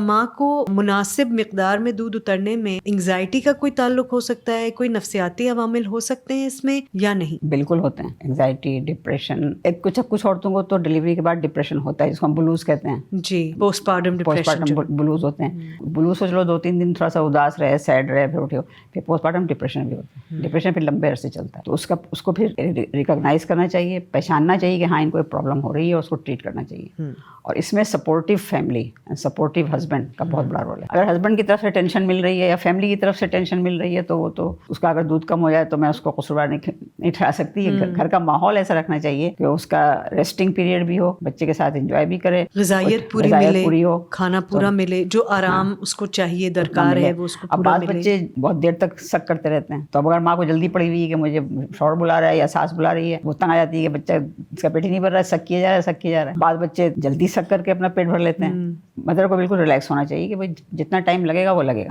ماں کو مناسب مقدار میں دودھ اترنے میں انگزائٹی کا کوئی تعلق ہو سکتا ہے؟ کوئی نفسیاتی عوامل ہو سکتے ہیں اس میں یا نہیں؟ بالکل ہوتے ہیں، انگزائٹی، ڈپریشن. کچھ عورتوں کو تو ڈلیوری کے بعد ڈپریشن ہوتا ہے، جس کو ہم بلوز کہتے ہیں. جی، پوسٹ پارٹم بلوز ہوتے ہیں. بلوز تو چلو 2-3 دن تھوڑا سا اداس رہے، سیڈ رہے، پھر اٹھے. پھر پوسٹ پارٹم ڈپریشن بھی ہوتا ہے. ڈپریشن پھر لمبے عرصے چلتا ہے. تو اس کو پھر ریکگنائز کرنا چاہیے، پہچاننا چاہیے کہ ہاں ان کو ایک پرابلم ہو رہی ہے، اس کو ٹریٹ کرنا چاہیے. اور اس میں سپورٹیو فیملی، سپورٹیو ہسبینڈ کا بہت بڑا رول ہے. اگر ہسبینڈ کی طرف سے ٹینشن مل رہی ہے یا فیملی کی طرف سے ٹینشن مل رہی ہے تو وہ تو اس کا اگر دودھ کم ہو جائے تو میں اس کو قصوروار نہیں ٹھہرا سکتی. گھر کا ماحول ایسا رکھنا چاہیے کہ اس کا ریسٹنگ پیریڈ بھی ہو، بچے کے ساتھ انجوائے بھی کرے، غذائیت پوری ہو، کھانا پورا ملے، جو آرام اس کو چاہیے، درکار ہے وہ اس کو پورا ملے. اب بعض بچے بہت دیر تک سک کرتے رہتے ہیں، تو اب اگر ماں کو جلدی پڑی ہوئی ہے کہ مجھے شوہر بلا رہا ہے یا ساس بلا رہی ہے، وہ تنگ آ جاتی ہے کہ بچہ اس کا پیٹ ہی نہیں بھر رہا ہے، سک کیا جا رہا ہے. بعض بچے جلدی سک کر کے اپنا پیٹ بھر لیتے ہیں. مدر کو بالکل ریلیکس ہونا چاہیے کہ بھائی جتنا ٹائم لگے گا وہ لگے گا.